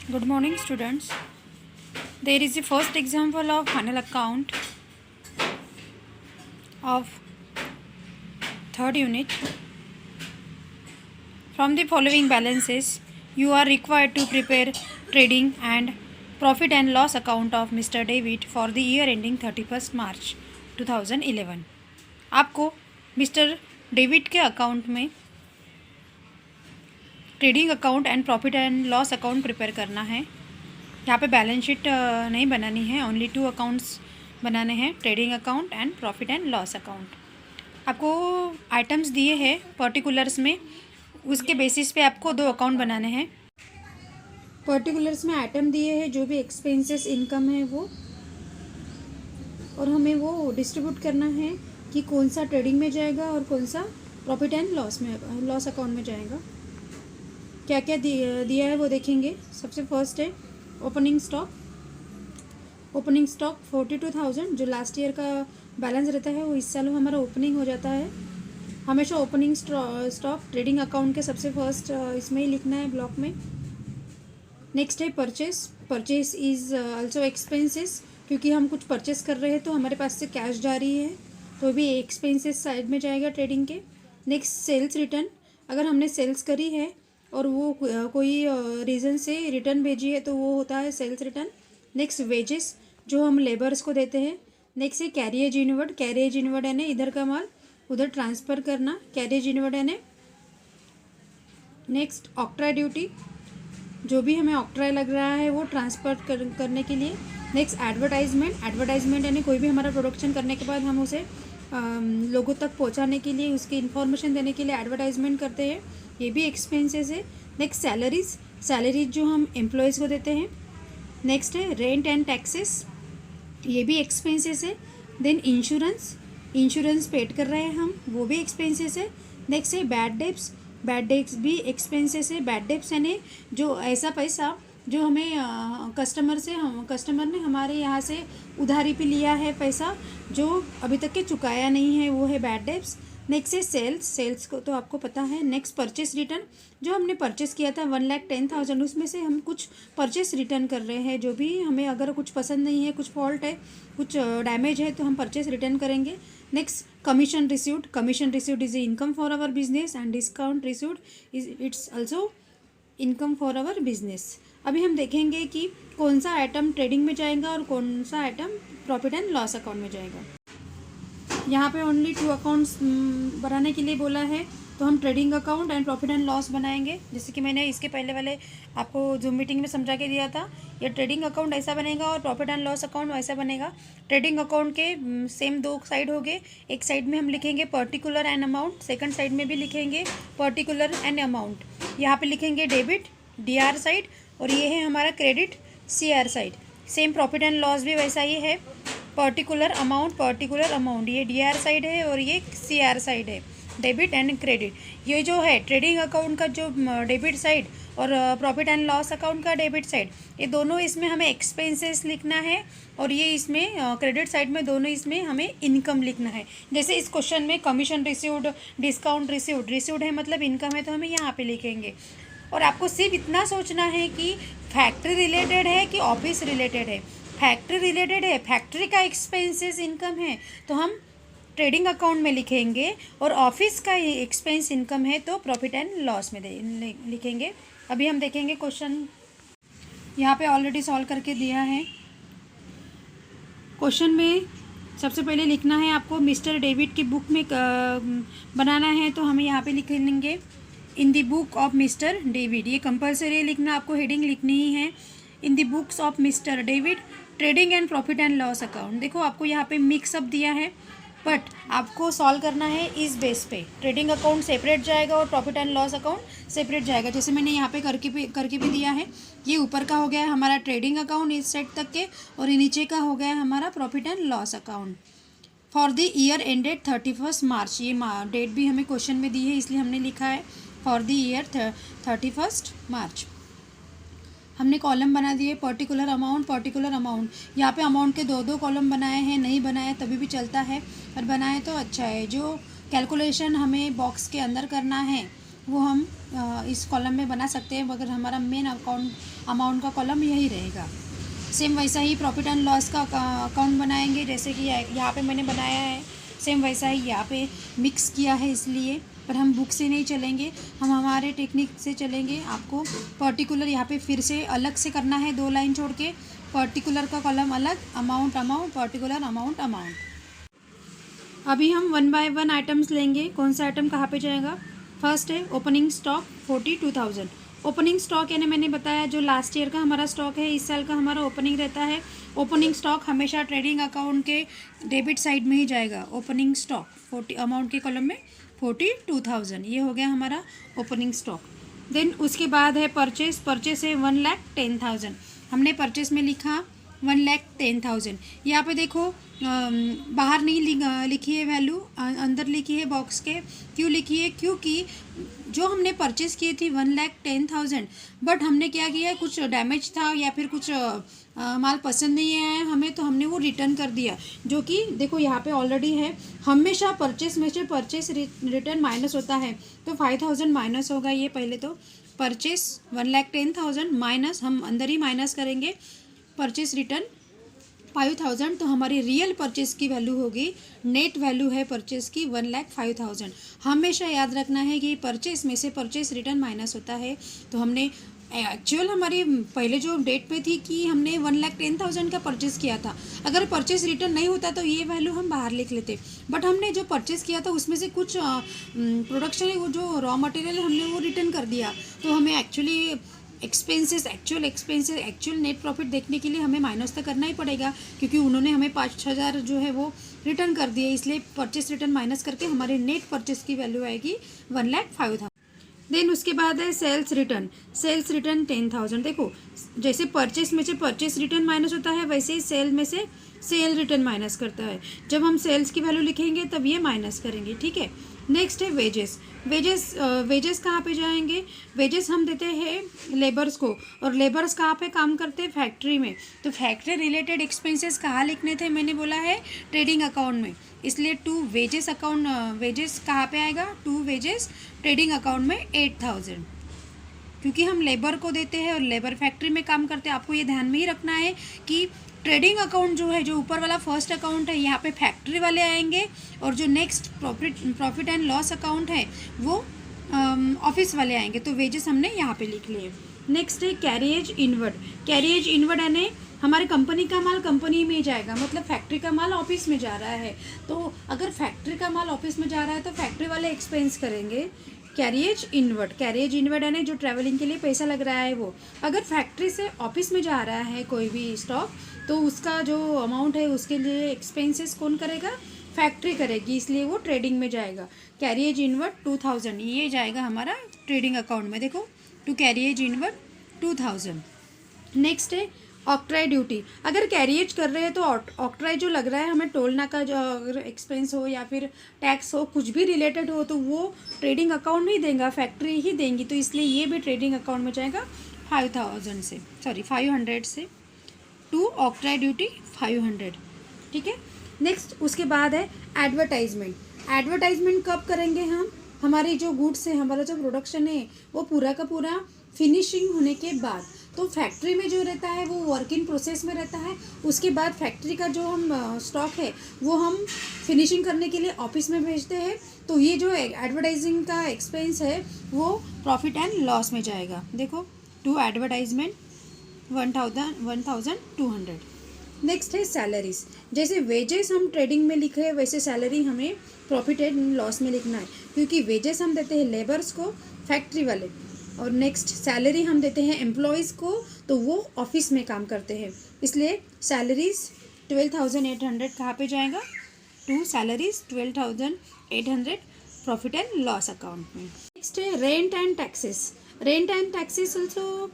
Good morning, students. There is the first example of final account of third unit. From the following balances, you are required to prepare trading and profit and loss account of Mr. David for the year ending 31st March 2011. आपको mister David के account में trading account and profit and loss account prepare करना है। यहाँ पे balance sheet नहीं बनानी है, ओनली 2 अकाउंट्स बनाने हैं, trading account and profit and loss account. आपको आइटम्स दिए हैं पर्टिकुलर्स में, उसके बेसिस पे आपको 2 अकाउंट बनाने हैं। पर्टिकुलर्स में आइटम दिए हैं, जो भी एक्सपेंसेस इनकम है वो, और हमें वो डिस्ट्रीब्यूट करना है कि कौन सा ट्रेडिंग में जाएगा और कौन सा प्रॉफिट एंड लॉस अकाउंट में जाएगा। क्या क्या दिया है वो देखेंगे। सबसे फर्स्ट है ओपनिंग स्टॉक 42,000, जो लास्ट ईयर का बैलेंस रहता है वो इस साल हमारा ओपनिंग हो जाता है। हमेशा ओपनिंग स्टॉक ट्रेडिंग अकाउंट के सबसे फर्स्ट इसमें ही लिखना है ब्लॉक में। नेक्स्ट है परचेस इज़ आल्सो एक्सपेंसेस, क्योंकि हम कुछ परचेस कर रहे हैं तो हमारे पास से कैश जा रही है तो भी एक्सपेंसेस साइड में जाएगा ट्रेडिंग के। नेक्स्ट सेल्स रिटर्न, अगर हमने सेल्स करी है और वो कोई रीज़न से रिटर्न भेजी है तो वो होता है सेल्स रिटर्न। नेक्स्ट वेजेस, जो हम लेबर्स को देते हैं। नेक्स्ट है कैरिएज इनवर्ड यानी इधर का माल उधर ट्रांसफ़र करना, कैरिएज इनवर्ड यानी। नेक्स्ट ऑक्ट्रा ड्यूटी, जो भी हमें ऑक्ट्रा लग रहा है वो ट्रांसफ़र करने के लिए। नेक्स्ट एडवर्टाइजमेंट यानी कोई भी हमारा प्रोडक्शन करने के बाद हम उसे लोगों तक पहुंचाने के लिए, उसकी इन्फॉर्मेशन देने के लिए एडवर्टाइजमेंट करते हैं, ये भी एक्सपेंसेस है। नेक्स्ट सैलरीज जो हम एम्प्लॉयज़ को देते हैं। नेक्स्ट है रेंट एंड टैक्सेस, ये भी एक्सपेंसेस है। देन इंश्योरेंस पेड कर रहे हैं हम, वो भी एक्सपेंसेस है। नेक्स्ट है बैड डेब्ट्स भी एक्सपेंसेस है। बैड डेब्ट्स यानी जो ऐसा पैसा जो हमें कस्टमर ने हमारे यहाँ से उधारी पे लिया है पैसा, जो अभी तक के चुकाया नहीं है, वो है बैड डेब्ट्स। नेक्स्ट है सेल्स को तो आपको पता है। नेक्स्ट परचेस रिटर्न, जो हमने परचेस किया था 1,10,000, उसमें से हम कुछ परचेस रिटर्न कर रहे हैं। जो भी हमें अगर कुछ पसंद नहीं है, कुछ फॉल्ट है, कुछ डैमेज है, तो हम परचेस रिटर्न करेंगे। Next commission received is income for our business and discount received it's also income for our business. अभी हम देखेंगे कि कौन सा आइटम ट्रेडिंग में जाएगा और कौन सा item profit and loss account में जाएगा। यहाँ पे ओनली 2 अकाउंट्स बनाने के लिए बोला है, तो हम trading account and profit and loss बनाएंगे। जैसे कि मैंने इसके पहले वाले आपको जूम मीटिंग में समझा के दिया था, ये ट्रेडिंग अकाउंट ऐसा बनेगा और प्रॉफिट एंड लॉस अकाउंट वैसा बनेगा। ट्रेडिंग अकाउंट के सेम 2 साइड हो गए। एक साइड में हम लिखेंगे particular and amount, second side में भी लिखेंगे पर्टिकुलर एंड अमाउंट। यहाँ पे लिखेंगे डेबिट DR साइड, और ये है हमारा credit CR side. Same profit and loss भी वैसा ही है, पर्टिकुलर अमाउंट, ये DR साइड है और ये CR साइड है, डेबिट एंड क्रेडिट। ये जो है ट्रेडिंग अकाउंट का जो डेबिट साइड और प्रॉफिट एंड लॉस अकाउंट का डेबिट साइड, ये दोनों इसमें हमें एक्सपेंसेस लिखना है, और ये इसमें क्रेडिट साइड में दोनों इसमें हमें इनकम लिखना है। जैसे इस क्वेश्चन में कमीशन रिसीव्ड, डिस्काउंट रिसीव्ड है मतलब इनकम है, तो हमें यहाँ पे लिखेंगे। और आपको सिर्फ इतना सोचना है कि फैक्ट्री रिलेटेड है कि ऑफिस रिलेटेड है। फैक्ट्री रिलेटेड है, फैक्ट्री का एक्सपेंसेस इनकम है तो हम ट्रेडिंग अकाउंट में लिखेंगे, और ऑफिस का एक्सपेंस इनकम है तो प्रॉफिट एंड लॉस में लिखेंगे। अभी हम देखेंगे क्वेश्चन, यहाँ पे ऑलरेडी सॉल्व करके दिया है। क्वेश्चन में सबसे पहले लिखना है आपको मिस्टर डेविड की बुक में बनाना है, तो हमें यहाँ पे लिख लेंगे in the book of mister David. ये कंपलसरी लिखना, आपको हेडिंग लिखनी ही है। In the books of mister David trading and profit and loss account. देखो आपको यहाँ पे मिक्सअप दिया है, बट आपको सॉल्व करना है इस बेस पे। ट्रेडिंग अकाउंट सेपरेट जाएगा और profit and loss account separate जाएगा। जैसे मैंने यहाँ पे करके भी दिया है। ये ऊपर का हो गया हमारा ट्रेडिंग अकाउंट इस सेट तक के, और नीचे का हो गया हमारा profit and loss account for the year ended 31st मार्च। ये डेट भी हमें क्वेश्चन में दी है, इसलिए हमने लिखा है फॉर द ईयर 31st मार्च। हमने कॉलम बना दिए पर्टिकुलर अमाउंट। यहाँ पे अमाउंट के 2 कॉलम बनाए हैं, नहीं बनाए तभी भी चलता है, पर बनाए तो अच्छा है। जो कैलकुलेशन हमें बॉक्स के अंदर करना है वो हम इस कॉलम में बना सकते हैं, मगर हमारा मेन अमाउंट का कॉलम यही रहेगा। सेम वैसा ही प्रॉफिट एंड लॉस का अकाउंट बनाएंगे, जैसे कि यहाँ पे मैंने बनाया है, सेम वैसा ही यहाँ पे मिक्स किया है इसलिए। पर हम बुक से नहीं चलेंगे, हम हमारे टेक्निक से चलेंगे। आपको पर्टिकुलर यहाँ पे फिर से अलग से करना है, 2 लाइन छोड़ के, पर्टिकुलर का कॉलम अलग, amount amount, particular amount amount. अभी हम 1 बाय 1 आइटम्स लेंगे। कौन सा आइटम कहाँ पे जाएगा? फर्स्ट है ओपनिंग स्टॉक 42,000। ओपनिंग स्टॉक यानी मैंने बताया जो लास्ट ईयर का हमारा स्टॉक है, इस साल का हमारा ओपनिंग रहता है। ओपनिंग स्टॉक हमेशा ट्रेडिंग अकाउंट के डेबिट साइड में ही जाएगा। ओपनिंग स्टॉक 40 अमाउंट के कॉलम में 42,000, ये हो गया हमारा ओपनिंग स्टॉक। देन उसके बाद है परचेस। परचेस है 1,10,000। हमने परचेस में लिखा 1,10,000। यहाँ पे देखो बाहर नहीं लिखी है वैल्यू, अंदर लिखी है बॉक्स के। क्यों लिखी है? क्योंकि जो हमने परचेस की थी 1,10,000, बट हमने क्या किया, कुछ डैमेज था या फिर कुछ माल पसंद नहीं आया हमें, तो हमने वो रिटर्न कर दिया। जो कि देखो यहाँ पे ऑलरेडी है। हमेशा परचेस में से परचेस रिटर्न माइनस होता है, तो 5,000 माइनस होगा। ये पहले तो परचेस 1,10,000 माइनस, हम अंदर ही माइनस करेंगे परचेस रिटर्न 5,000, तो हमारी रियल परचेस की वैल्यू होगी, नेट वैल्यू है परचेस की 1,05,000। हमेशा याद रखना है कि परचेस में से परचेस रिटर्न माइनस होता है। तो हमने एक्चुअल हमारी पहले जो डेट पे थी कि हमने 1,10,000 का परचेस किया था। अगर परचेस रिटर्न नहीं होता तो ये वैल्यू हम बाहर लिख लेते, बट हमने जो परचेस किया था उसमें से कुछ प्रोडक्शन है, वो जो रॉ मटेरियल हमने वो रिटर्न कर दिया। तो हमें एक्चुअली एक्चुअल नेट प्रॉफिट देखने के लिए हमें माइनस तो करना ही पड़ेगा, क्योंकि उन्होंने हमें 5,000 जो है वो रिटर्न कर दिए। इसलिए परचेस रिटर्न माइनस करके हमारे नेट परचेस की वैल्यू आएगी 1,05,000। देन उसके बाद है सेल्स रिटर्न। Sales return 10,000। देखो जैसे परचेस में से परचेस रिटर्न माइनस होता है, वैसे ही सेल में से सेल रिटर्न माइनस करता है। जब हम सेल्स की वैल्यू लिखेंगे तब ये माइनस करेंगे, ठीक है। नेक्स्ट है वेजेस। वेजेस कहाँ पे जाएंगे? वेजेस हम देते हैं लेबर्स को, और लेबर्स कहाँ पे काम करते हैं? फैक्ट्री में। तो फैक्ट्री रिलेटेड एक्सपेंसेस कहाँ लिखने थे? मैंने बोला है ट्रेडिंग अकाउंट में। इसलिए टू वेजेस अकाउंट, वेजेस कहाँ पे आएगा? टू वेजेस ट्रेडिंग अकाउंट में 8,000, क्योंकि हम लेबर को देते हैं और लेबर फैक्ट्री में काम करते हैं। आपको ये ध्यान में ही रखना है कि ट्रेडिंग अकाउंट जो है, जो ऊपर वाला फर्स्ट अकाउंट है, यहाँ पे फैक्ट्री वाले आएंगे, और जो next profit and loss account है वो ऑफिस वाले आएंगे। तो वेजेस हमने यहाँ पे लिख लिए। नेक्स्ट है कैरिएज इनवर्ड। कैरिएज इनवर्ड यानी हमारे कंपनी का माल कंपनी में जाएगा, मतलब फैक्ट्री का माल ऑफिस में जा रहा है। तो अगर फैक्ट्री का माल ऑफिस में जा रहा है तो फैक्ट्री वाले एक्सपेंस करेंगे कैरिएज इनवर्ड। कैरिएज इनवर्ड यानी जो ट्रैवलिंग के लिए पैसा लग रहा है वो। अगर फैक्ट्री से ऑफिस में जा रहा है कोई भी स्टॉक, तो उसका जो अमाउंट है उसके लिए एक्सपेंसेस कौन करेगा? फैक्ट्री करेगी, इसलिए वो ट्रेडिंग में जाएगा। कैरिएज इनवर्ड 2,000, ये जाएगा हमारा ट्रेडिंग अकाउंट में। देखो टू कैरिएज इनवर्ड 2,000। नेक्स्ट है ऑक्ट्राई ड्यूटी। अगर कैरिएज कर रहे हैं तो ऑक्ट्राई जो लग रहा है हमें, टोल नाका जो अगर एक्सपेंस हो या फिर टैक्स हो, कुछ भी रिलेटेड हो, तो वो ट्रेडिंग अकाउंट नहीं देगा, फैक्ट्री ही देंगी। तो इसलिए ये भी ट्रेडिंग अकाउंट में जाएगा 500 से टू ऑक्ट्राई ड्यूटी 500, ठीक है। नेक्स्ट उसके बाद है एडवर्टाइजमेंट। एडवर्टाइजमेंट कब करेंगे हम? हमारी जो गुड्स है, हमारा जो प्रोडक्शन है, वो पूरा का पूरा फिनिशिंग होने के बाद। तो फैक्ट्री में जो रहता है वो वर्क इन प्रोसेस में रहता है। उसके बाद फैक्ट्री का जो हम स्टॉक है वो हम फिनिशिंग करने के लिए ऑफिस में भेजते हैं। तो ये जो एडवर्टाइजिंग का एक्सपेंस है वो प्रॉफिट एंड लॉस में जाएगा। देखो टू एडवर्टाइजमेंट 1,200। नेक्स्ट है सैलरीज। जैसे वेजेस हम ट्रेडिंग में लिखे हैं, वैसे सैलरी हमें प्रॉफिट एंड लॉस में लिखना है, क्योंकि वेजेस हम देते हैं लेबर्स को, फैक्ट्री वाले, और नेक्स्ट सैलरी हम देते हैं एम्प्लॉयज़ को, तो वो ऑफिस में काम करते हैं। इसलिए सैलरीज 12,800 कहाँ पे जाएगा? To salaries 12,800 profit and loss account में। नेक्स्ट है rent and taxes. Rent and taxes also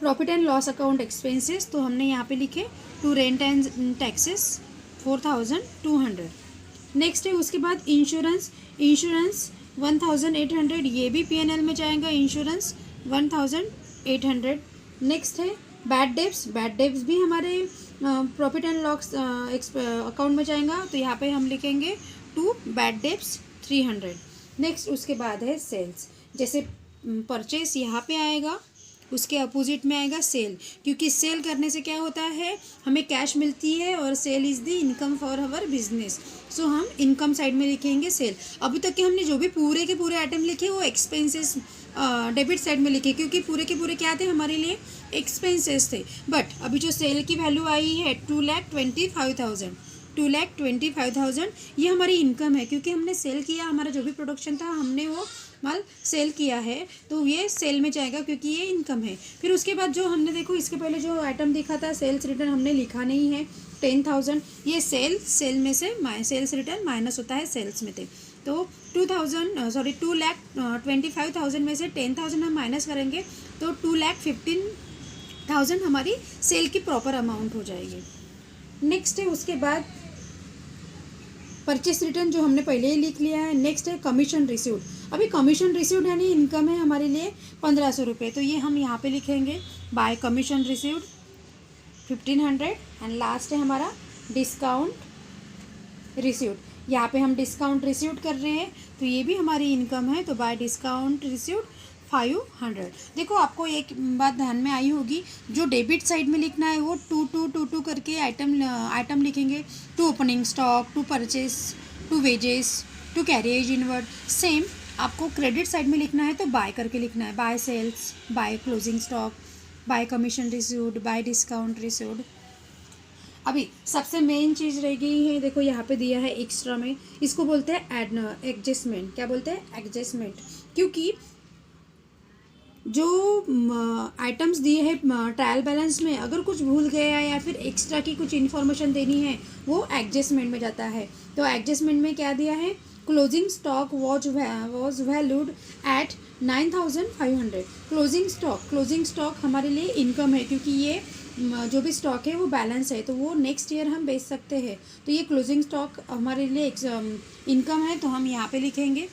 profit and loss account expenses. तो हमने यहाँ पे लिखे टू रेंट एंड टैक्सेस 4,200। नेक्स्ट है उसके बाद इंश्योरेंस। इंश्योरेंस 1,800, ये भी P&L में जाएगा। इंश्योरेंस 1,800। नेक्स्ट है बैड डेब्ट्स। बैड डेब्ट्स भी हमारे प्रॉफिट एंड लॉस अकाउंट में जाएगा। तो यहाँ पे हम लिखेंगे टू बैड डेब्ट्स 300। नेक्स्ट उसके बाद है सेल्स। जैसे परचेस यहाँ पे आएगा, उसके अपोजिट में आएगा सेल, क्योंकि सेल करने से क्या होता है, हमें कैश मिलती है और sale is the income for our business. So हम इनकम साइड में लिखेंगे सेल। अभी तक के हमने जो भी पूरे के पूरे आइटम लिखे वो एक्सपेंसेस डेबिट साइड में लिखे, क्योंकि पूरे के पूरे क्या थे हमारे लिए, एक्सपेंसेस थे। बट अभी जो सेल की वैल्यू आई है 2,25,000, 2,25,000 ये हमारी इनकम है, क्योंकि हमने सेल किया, हमारा जो भी प्रोडक्शन था हमने वो माल सेल किया है, तो ये सेल में जाएगा क्योंकि ये इनकम है। फिर उसके बाद जो हमने देखो इसके पहले जो आइटम देखा था सेल्स रिटर्न, हमने लिखा नहीं है 10,000, ये सेल में से सेल्स रिटर्न माइनस होता है सेल्स में थे। तो 2,25,000 में से 10,000 हम माइनस करेंगे तो 2,15,000 हमारी सेल की प्रॉपर अमाउंट हो जाएगी। नेक्स्ट है उसके बाद परचेस रिटर्न जो हमने पहले ही लिख लिया है। नेक्स्ट है कमीशन रिसीव्ड। अभी कमीशन रिसीव्ड यानी इनकम है हमारे लिए 1,500 रुपये, तो ये हम यहाँ पे लिखेंगे bye commission received 1,500 and last है हमारा डिस्काउंट रिसीव्ड। यहाँ पे हम डिस्काउंट रिसीव्ड कर रहे हैं तो ये भी हमारी इनकम है, तो बाय डिस्काउंट रिसीव्ड 500। देखो आपको एक बात ध्यान में आई होगी, जो डेबिट साइड में लिखना है वो 2 करके आइटम लिखेंगे, to opening stock, to purchase, to wages, to carriage inward. Same आपको क्रेडिट साइड में लिखना है तो बाय करके लिखना है, by sales, by closing stock, by commission received, by discount received. अभी सबसे मेन चीज़ रह गई है, देखो यहाँ पे दिया है एक्स्ट्रा में, इसको बोलते हैं एडजस्टमेंट। क्या बोलते हैं? एडजस्टमेंट। क्योंकि जो आइटम्स दिए हैं ट्रायल बैलेंस में, अगर कुछ भूल गया या फिर एक्स्ट्रा की कुछ इन्फॉर्मेशन देनी है वो एडजस्टमेंट में जाता है। तो एडजस्टमेंट में क्या दिया है, closing stock was valued at 9,500। Closing stock हमारे लिए इनकम है, क्योंकि ये जो भी स्टॉक है वो बैलेंस है, तो वो नेक्स्ट ईयर हम बेच सकते हैं। तो ये क्लोजिंग स्टॉक हमारे लिए इनकम है, तो हम यहाँ पे लिखेंगे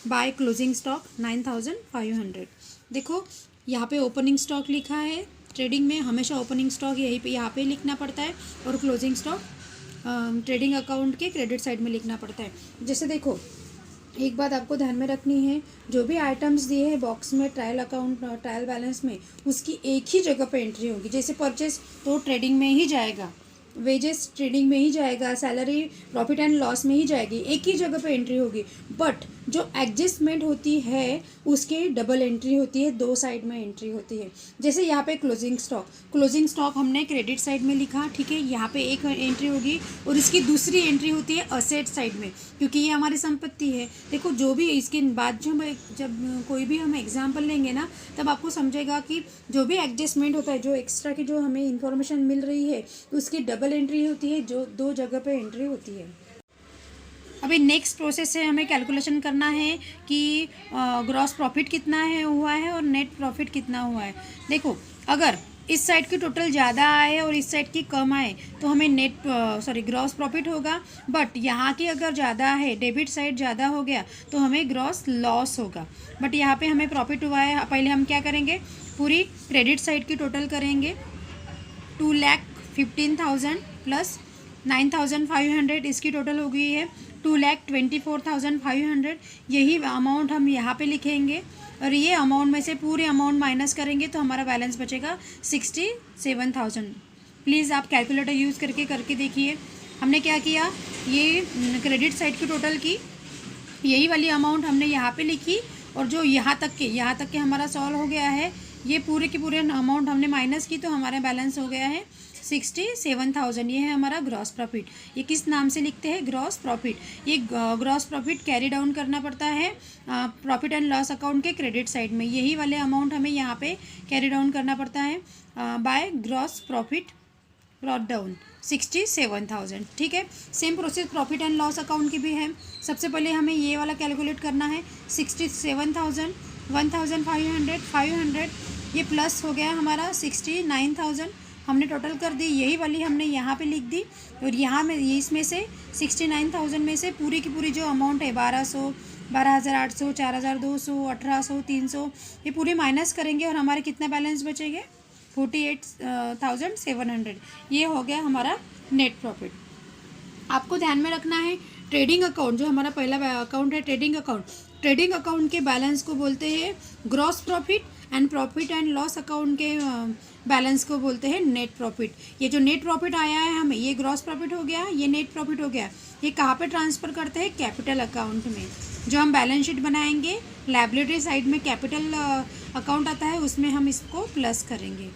बाय क्लोजिंग स्टॉक 9,500। देखो यहाँ पे ओपनिंग स्टॉक लिखा है, ट्रेडिंग में हमेशा ओपनिंग स्टॉक यहीं पे यहाँ पे लिखना पड़ता है, और क्लोजिंग स्टॉक ट्रेडिंग अकाउंट के क्रेडिट साइड में लिखना पड़ता है। जैसे देखो एक बात आपको ध्यान में रखनी है, जो भी आइटम्स दिए हैं बॉक्स में ट्रायल बैलेंस में, उसकी एक ही जगह पे एंट्री होगी। जैसे परचेस तो ट्रेडिंग में ही जाएगा, वेजेस ट्रेडिंग में ही जाएगा, सैलरी प्रॉफिट एंड लॉस में ही जाएगी, एक ही जगह पे एंट्री होगी। बट जो एडजस्टमेंट होती है उसके डबल एंट्री होती है, 2 साइड में एंट्री होती है। जैसे यहाँ पे क्लोजिंग स्टॉक हमने क्रेडिट साइड में लिखा, ठीक है, यहाँ पे एक एंट्री होगी और इसकी दूसरी एंट्री होती है असेट साइड में, क्योंकि ये हमारी संपत्ति है। देखो जो भी इसके बाद जब कोई भी हम एग्जाम्पल लेंगे ना, तब आपको समझेगा कि जो भी एडजस्टमेंट होता है, जो एक्स्ट्रा की जो हमें इन्फॉर्मेशन मिल रही है, उसकी डबल एंट्री होती है, जो 2 जगह पे एंट्री होती है। अभी नेक्स्ट प्रोसेस है, हमें कैलकुलेशन करना है कि ग्रॉस प्रॉफिट कितना है हुआ है और नेट प्रॉफिट कितना हुआ है। देखो अगर इस साइड की टोटल ज़्यादा आए और इस साइड की कम आए तो हमें ग्रॉस प्रॉफिट होगा। बट यहाँ की अगर ज़्यादा है, डेबिट साइड ज़्यादा हो गया तो हमें ग्रॉस लॉस होगा। बट यहाँ पे हमें प्रॉफिट हुआ है। पहले हम क्या करेंगे, पूरी क्रेडिट साइड की टोटल करेंगे, 2,15,000 प्लस 9,500 इसकी टोटल हो गई है 2,24,500। यही अमाउंट हम यहाँ पे लिखेंगे और ये अमाउंट में से पूरे अमाउंट माइनस करेंगे तो हमारा बैलेंस बचेगा 67,000। प्लीज़ आप कैलकुलेटर यूज़ करके देखिए। हमने क्या किया, ये क्रेडिट साइड की टोटल की यही वाली अमाउंट हमने यहाँ पे लिखी, और जो यहाँ तक के हमारा सॉल्व हो गया है, ये पूरे के पूरे अमाउंट हमने माइनस की तो हमारा बैलेंस हो गया है 67,000। ये है हमारा ग्रॉस प्रॉफिट। ये किस नाम से लिखते हैं, ग्रॉस प्रॉफिट। ये ग्रॉस प्रॉफिट कैरी डाउन करना पड़ता है प्रॉफिट एंड लॉस अकाउंट के क्रेडिट साइड में। यही वाले अमाउंट हमें यहाँ पे कैरी डाउन करना पड़ता है by gross profit brought down 67,000। ठीक है, same process profit and loss account की भी है। सबसे पहले हमें ये वाला कैलकुलेट करना है 67,000, 1,500, 500, ये प्लस हो गया हमारा 69,000 हमने टोटल कर दी। यही वाली हमने यहाँ पे लिख दी, और यहाँ में इसमें से 69,000 में से पूरी की पूरी जो अमाउंट है 1,200, 12,800, 4,200, 1,800, 300, ये पूरी माइनस करेंगे और हमारे कितना बैलेंस बचेंगे 48,700। ये हो गया हमारा नेट प्रॉफिट। आपको ध्यान में रखना है ट्रेडिंग अकाउंट, जो हमारा पहला अकाउंट है ट्रेडिंग अकाउंट, ट्रेडिंग अकाउंट के बैलेंस को बोलते हैं gross profit, and profit and loss account के बैलेंस को बोलते हैं नेट प्रॉफिट। ये जो नेट प्रॉफिट आया है हमें, ये ग्रॉस प्रॉफिट हो गया, ये नेट प्रॉफिट हो गया, ये कहाँ पे ट्रांसफ़र करते हैं? कैपिटल अकाउंट में। जो हम बैलेंस शीट बनाएंगे, लायबिलिटी साइड में कैपिटल अकाउंट आता है, उसमें हम इसको प्लस करेंगे।